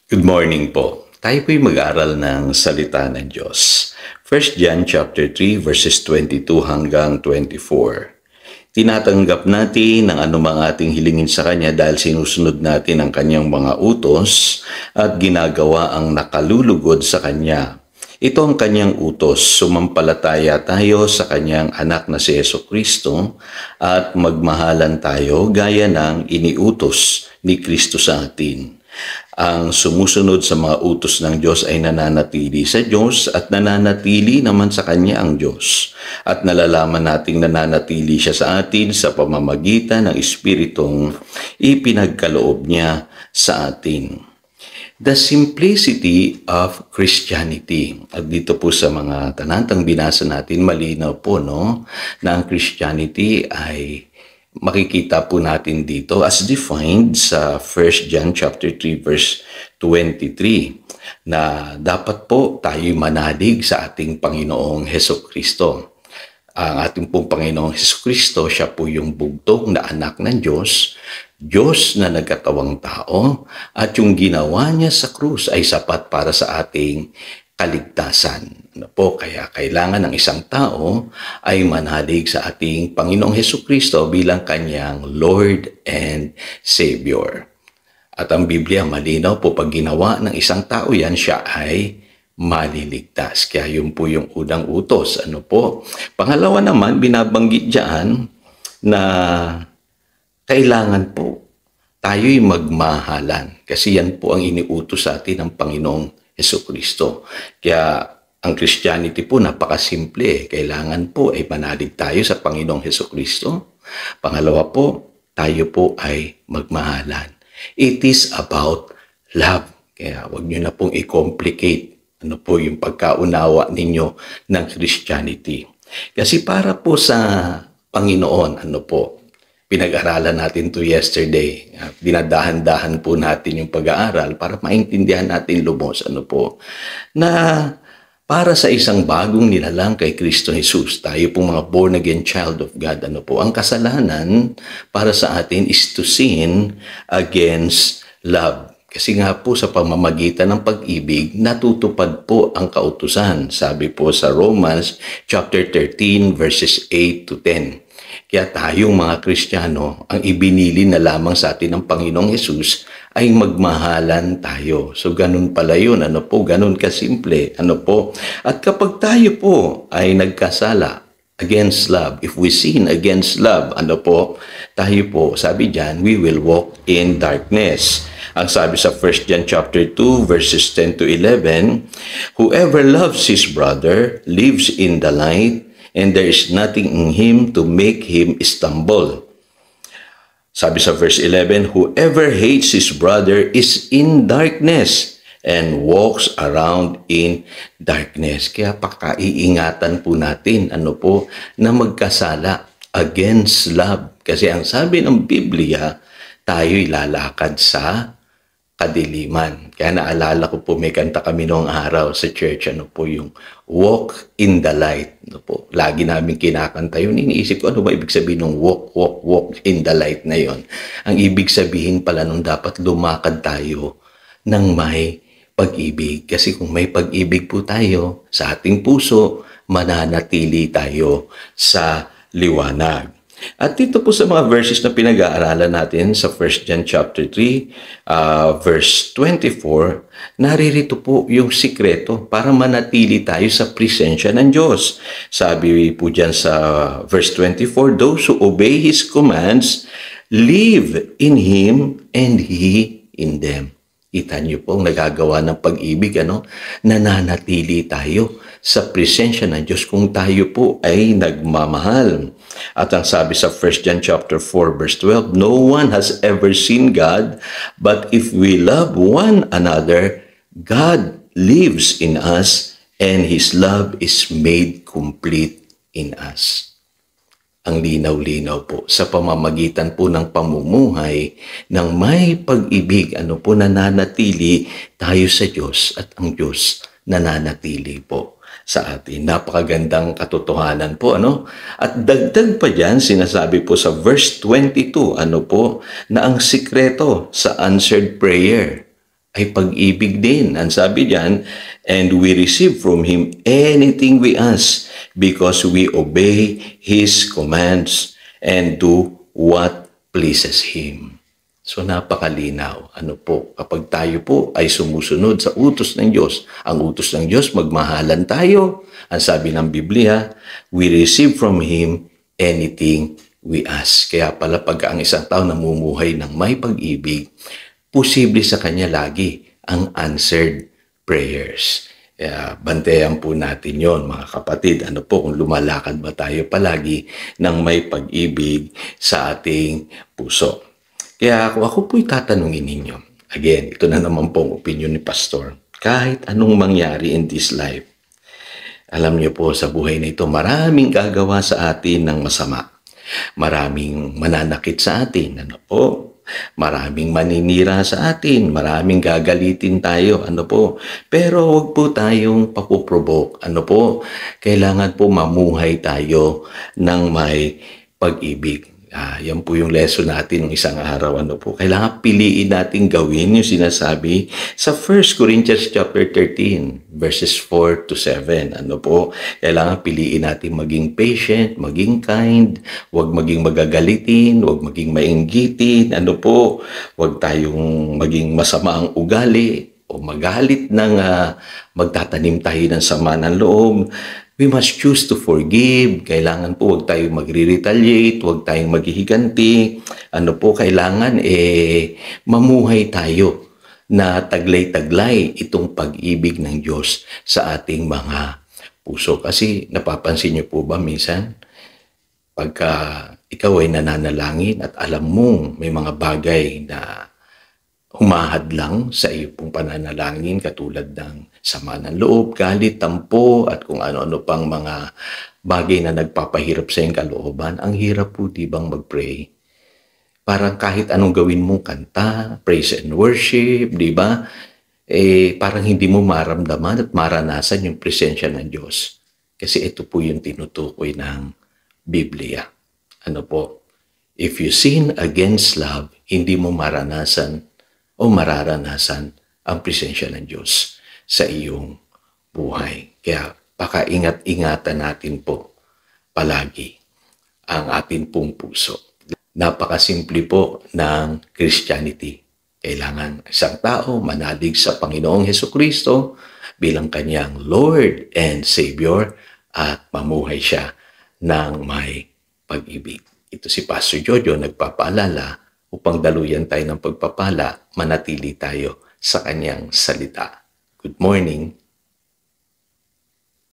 Good morning po. Tayo po'y mag-aral ng salita ng Diyos. 1 John chapter 3 verses 22 hanggang 24. Tinatanggap natin ang anumang ating hilingin sa Kanya dahil sinusunod natin ang Kanyang mga utos at ginagawa ang nakalulugod sa Kanya. Ito ang Kanyang utos, sumampalataya tayo sa Kanyang anak na si Jesucristo at magmahalan tayo gaya ng iniutos ni Kristo sa atin. Ang sumusunod sa mga utos ng Diyos ay nananatili sa Diyos at nananatili naman sa Kanya ang Diyos. At nalalaman nating nananatili siya sa atin sa pamamagitan ng Espiritong ipinagkaloob niya sa atin. The simplicity of Christianity. At dito po sa mga tanantang binasa natin, malinaw po na ang Christianity ay makikita po natin dito as defined sa 1 John chapter 3 verse 23 na dapat po tayo manalig sa ating Panginoong Hesukristo. Ang ating pong Panginoong Hesukristo, siya po yung bugtong na anak ng Diyos, Diyos na nagkatawang tao, at yung ginawa niya sa krus ay sapat para sa ating kaligtasan. Kaya kailangan ng isang tao ay manalig sa ating Panginoong Hesukristo bilang kanyang Lord and Savior. At ang Biblia malinaw po, pag ginawa ng isang tao yan, siya ay maliligtas. Kaya yun po yung unang utos. Pangalawa naman, binabanggit dyan na kailangan po tayo'y magmahalan. Kasi yan po ang iniutos sa atin ng Panginoong Hesukristo. Kaya ang Christianity po napakasimple. Kailangan po ay manalig tayo sa Panginoong Hesukristo. Pangalawa po, tayo po ay magmahalan. It is about love. Kaya wag nyo na pong i-complicate yung pagkaunawa ninyo ng Christianity. Kasi para po sa Panginoon, pinag-aralan natin to yesterday. Dinadahan-dahan po natin yung pag-aaral para maintindihan natin lubos na para sa isang bagong nilalang kay Kristo Jesus, tayo pong mga born-again child of God, ang kasalanan para sa atin is to sin against love. Kasi nga po sa pamamagitan ng pag-ibig, natutupad po ang kautusan. Sabi po sa Romans chapter 13 verses 8 to 10. Kaya tayong mga Kristiyano, ang ibinili na lamang sa atin ng Panginoong Hesus ay magmahalan tayo. So ganun pala yun, ganun kasimple, At kapag tayo po ay nagkasala against love, if we sin against love, tayo po, sabi diyan, we will walk in darkness. Ang sabi sa 1 John chapter 2 verses 10 to 11, whoever loves his brother lives in the light, and there is nothing in him to make him stumble. Sabi sa verse 11, whoever hates his brother is in darkness and walks around in darkness. Kaya pakaiingatan po natin, na magkasala against love. Kasi ang sabi ng Biblia, tayo'y lalakad sa kadiliman. Kaya naalala ko po, may kanta kami noong araw sa church, yung walk in the light. Lagi namin kinakanta yun. Iniisip ko, ano ba ibig sabihin ng walk in the light na yon? Ang ibig sabihin pala nung dapat lumakad tayo ng may pag-ibig. Kasi kung may pag-ibig po tayo sa ating puso, mananatili tayo sa liwanag. At dito po sa mga verses na pinag-aaralan natin sa 1 John chapter 3, verse 24, naririto po yung sikreto para manatili tayo sa presensya ng Diyos. Sabi po dyan sa verse 24, those who obey His commands live in Him and He in them. Kita niyo po, nagagawa ng pag-ibig, nananatili tayo sa presensya ng Diyos kung tayo po ay nagmamahal. At ang sabi sa 1 John chapter 4 verse 12, no one has ever seen God, but if we love one another, God lives in us and His love is made complete in us. Ang linaw-linaw po sa pamamagitan po ng pamumuhay ng may pag-ibig, nananatili tayo sa Diyos at ang Diyos nananatili po sa atin. Napakagandang katotohanan po, At dagdag pa diyan, sinasabi po sa verse 22, na ang sikreto sa answered prayer ay pag-ibig din. Ang sabi diyan, and we receive from Him anything we ask because we obey His commands and do what pleases Him. So napakalinaw. Ano po, kapag tayo po ay sumusunod sa utos ng Diyos, ang utos ng Diyos, magmahalan tayo. Ang sabi ng Biblia, we receive from Him anything we ask. Kaya pala pag ang isang tao namumuhay ng may pag-ibig, posible sa kanya lagi ang answered prayers. Kaya bantayan po natin yon mga kapatid. Ano po kung lumalakad ba tayo palagi ng may pag-ibig sa ating puso. Kaya kung ako po'y tatanungin ninyo, again, ito na naman pong opinion ni Pastor, kahit anong mangyari in this life, alam niyo po sa buhay na ito, maraming gagawa sa atin ng masama. Maraming mananakit sa atin, ano po? Maraming maninira sa atin, maraming gagalitin tayo, ano po? Pero wag po tayong papuprovoke, ano po? Kailangan po mamuhay tayo ng may pag-ibig. Yan po yung lesson natin ng isang araw. Ano po? Kailangan piliin natin gawin yung sinasabi sa 1 Corinthians chapter 13, verses 4 to 7. Ano po? Kailangan piliin natin maging patient, maging kind, huwag maging magagalitin, huwag maging mainggitin. Ano po? Huwag tayong maging masama ang ugali o magalit ng magtatanim tayo ng sama ng loob. We must choose to forgive. Kailangan po huwag tayong magre-retaliate, huwag tayong maghihiganti. Ano po, kailangan mamuhay tayo na taglay-taglay itong pag-ibig ng Diyos sa ating mga puso. Kasi napapansin niyo po ba minsan, pagka ikaw ay nananalangin at alam mong may mga bagay na humahad lang sa iyo pong pananalangin katulad ng sama ng loob, galit, tampo at kung ano-ano pang mga bagay na nagpapahirap sa iyong kalooban, ang hirap po di bang mag-pray? Parang kahit anong gawin mong kanta, praise and worship, di ba? Parang hindi mo maramdaman at maranasan yung presensya ng Diyos. Kasi ito po yung tinutukoy ng Biblia. Ano po? If you sin against love, hindi mo maranasan o mararanasan ang presensya ng Diyos sa iyong buhay. Kaya pakaingat-ingatan natin po palagi ang ating pong puso. Napakasimple po ng Christianity. Kailangan isang tao manalig sa Panginoong Hesukristo bilang kanyang Lord and Savior at mamuhay siya ng may pag-ibig. Ito si Pastor Jojo nagpapaalala upang daluyan tayo ng pagpapala, manatili tayo sa kanyang salita. Good morning.